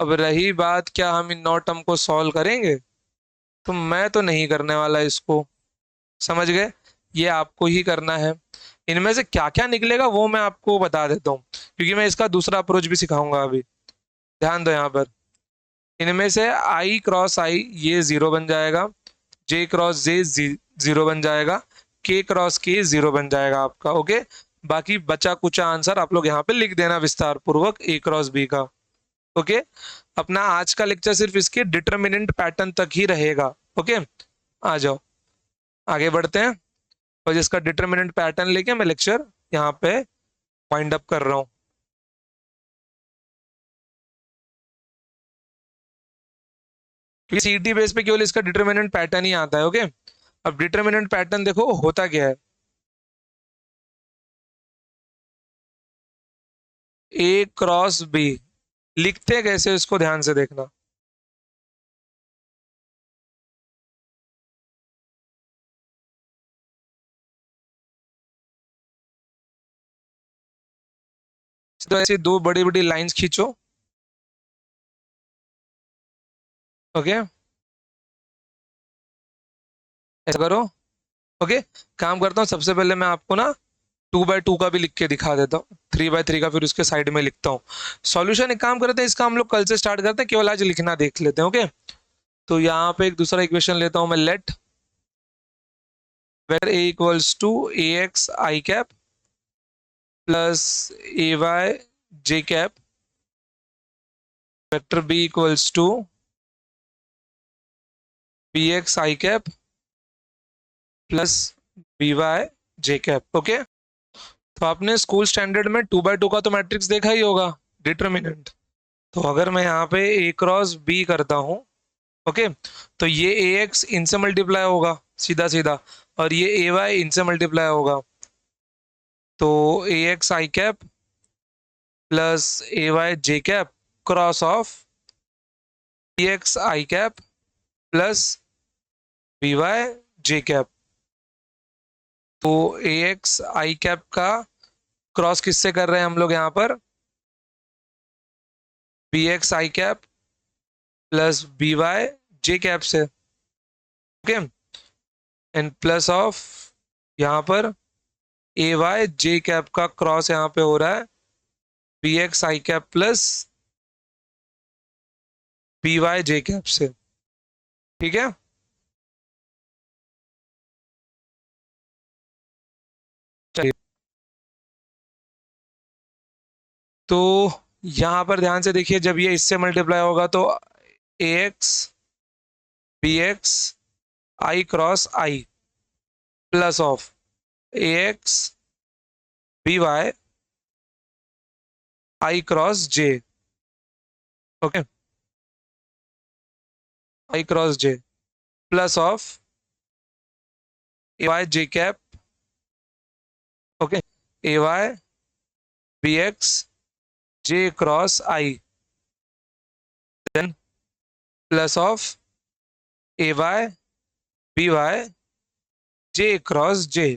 अब रही बात क्या हम इन 9 टर्म को सॉल्व करेंगे, तो मैं तो नहीं करने वाला इसको, समझ गए, ये आपको ही करना है। इनमें से क्या क्या निकलेगा वो मैं आपको बता देता हूँ, क्योंकि मैं इसका दूसरा अप्रोच भी सिखाऊंगा अभी। ध्यान दो यहाँ पर, इनमें से आई क्रॉस आई ये 0 बन जाएगा, जे क्रॉस जे 0 बन जाएगा, के क्रॉस के 0 बन जाएगा आपका। ओके, बाकी बचा कुचा आंसर आप लोग यहाँ पे लिख देना विस्तार पूर्वक ए क्रॉस बी का। ओके, अपना आज का लेक्चर सिर्फ इसके डिटरमिनेंट पैटर्न तक ही रहेगा। ओके, आ जाओ आगे बढ़ते हैं, और जिसका डिटरमिनेंट पैटर्न लेके मैं लेक्चर यहाँ पे वाइंड अप कर रहा हूँ। सीटी बेस पे केवल इसका डिटरमिनेंट पैटर्न ही आता है। ओके, अब डिटरमिनेंट पैटर्न देखो होता क्या है, ए क्रॉस बी लिखते कैसे इसको ध्यान से देखना। तो ऐसे दो बड़ी बड़ी लाइंस खींचो। ओके, ऐसा करो। ओके, काम करता हूँ, सबसे पहले मैं आपको ना 2x2 का भी लिख के दिखा देता हूँ, 3x3 का फिर उसके साइड में लिखता हूँ। सॉल्यूशन एक काम करते हैं, इसका हम लोग कल से स्टार्ट करते हैं, केवल आज लिखना देख लेते हैं। ओके, तो यहाँ पे एक दूसरा इक्वेशन लेता हूँ मैं, let where A equals to A x I cap plus A Y J cap, vector B equals to B x I cap plus B Y J cap. Okay, तो आपने स्कूल स्टैंडर्ड में 2x2 का तो matrix देखा ही होगा, determinant. तो अगर मैं यहाँ पे ए क्रॉस बी करता हूँ, ओके, तो ये ए एक्स इनसे मल्टीप्लाई होगा सीधा सीधा, और ये ए वाई इनसे मल्टीप्लाई होगा, तो a x I cap plus A Y J cap cross of b x I cap plus B Y J cap. तो ए एक्स आई कैप का क्रॉस किससे कर रहे हैं हम लोग यहाँ पर, बी एक्स आई कैप प्लस बी वाई जे कैप से। ओके, एंड प्लस ऑफ यहाँ पर ए वाई जे कैप का क्रॉस यहाँ पे हो रहा है बी एक्स आई कैप प्लस बी वाई जे कैप से। ठीक है, चलिए, तो यहां पर ध्यान से देखिए, जब ये इससे मल्टीप्लाई होगा तो a x b x i cross i plus of a x B y i cross j. Okay, i cross j plus of a Y J cap, okay, a y b x j cross i, then plus of a y b Y j cross j.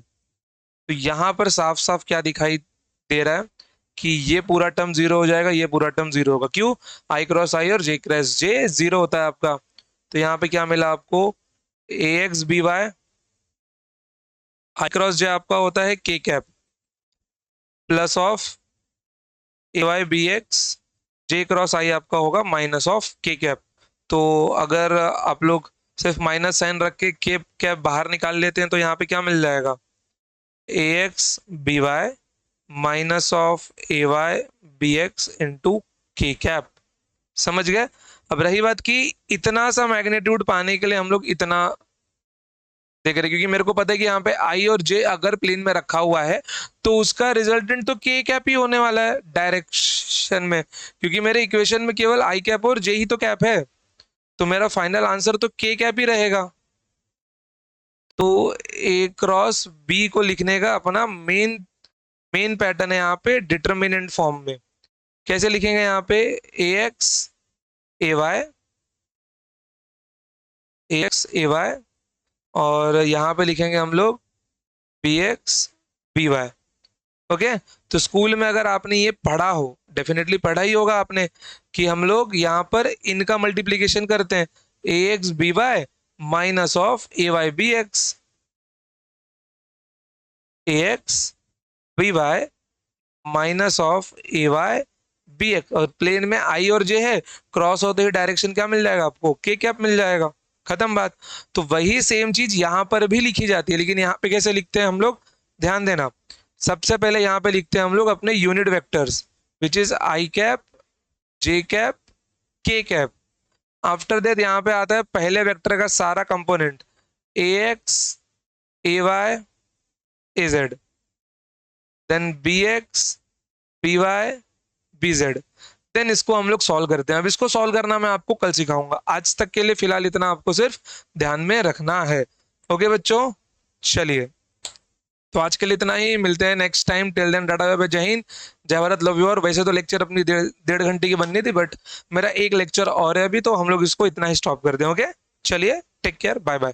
तो यहां पर साफ साफ क्या दिखाई दे रहा है कि ये पूरा टर्म जीरो हो जाएगा, ये पूरा टर्म जीरो होगा। क्यों, आई क्रॉस आई और जे क्रॉस जे जीरो होता है आपका। तो यहाँ पे क्या मिला आपको, a x B y i cross j आपका होता है k cap plus of a y b x j cross i आपका होगा माइनस ऑफ के कैप। तो अगर आप लोग सिर्फ माइनस साइन रख के कैप बाहर निकाल लेते हैं तो यहाँ पे क्या मिल जाएगा, a x B y minus of a y b x into k cap. समझ गए। अब रही बात कि इतना सा मैग्नीट्यूड पाने के लिए हम लोग इतना देख रहे हैं, क्योंकि मेरे को पता है कि यहाँ पे आई और जे अगर प्लेन में रखा हुआ है तो उसका रिजल्टेंट तो के कैप ही होने वाला है डायरेक्शन में, क्योंकि मेरे इक्वेशन में केवल आई कैप और जे ही तो कैप है, तो मेरा फाइनल आंसर तो के कैप ही रहेगा। तो ए क्रॉस बी को लिखने का अपना मेन मेन पैटर्न है यहाँ पे डिटरमिनेंट फॉर्म में। कैसे लिखेंगे यहाँ पे, A x A Y, A x A Y, और यहाँ पे लिखेंगे हम लोग B x B Y. Okay, तो स्कूल में अगर आपने ये पढ़ा हो, डेफिनेटली पढ़ा ही होगा आपने, कि हम लोग यहाँ पर इनका मल्टीप्लीकेशन करते हैं, a x B y minus of a y b x, a x B y minus of a y b x, और प्लेन में आई और जे है, क्रॉस होते ही डायरेक्शन क्या मिल जाएगा आपको, के कैप मिल जाएगा, खत्म बात। तो वही सेम चीज यहाँ पर भी लिखी जाती है, लेकिन यहाँ पे कैसे लिखते हैं हम लोग, ध्यान देना। सबसे पहले यहाँ पे लिखते हैं हम लोग अपने unit vectors, which is i cap, j cap, k cap. After that यहाँ पे आता है पहले वेक्टर का सारा component, a x, A Y, a z, then b x, B y, b z. Then इसको हम लोग सॉल्व करते हैं। अब इसको सॉल्व करना मैं आपको कल सिखाऊंगा, आज तक के लिए फिलहाल इतना आपको सिर्फ ध्यान में रखना है। ओके बच्चों, चलिए तो आज के लिए इतना ही, मिलते हैं next time. Till then tata bye bye, जय हिंद, जय भारत, लव यू। और वैसे तो लेक्चर अपनी 1.5 घंटे की बननी थी, बट मेरा एक लेक्चर और है अभी, तो हम लोग इसको इतना ही स्टॉप कर दें। ओके, चलिए, टेक केयर, बाय बाय।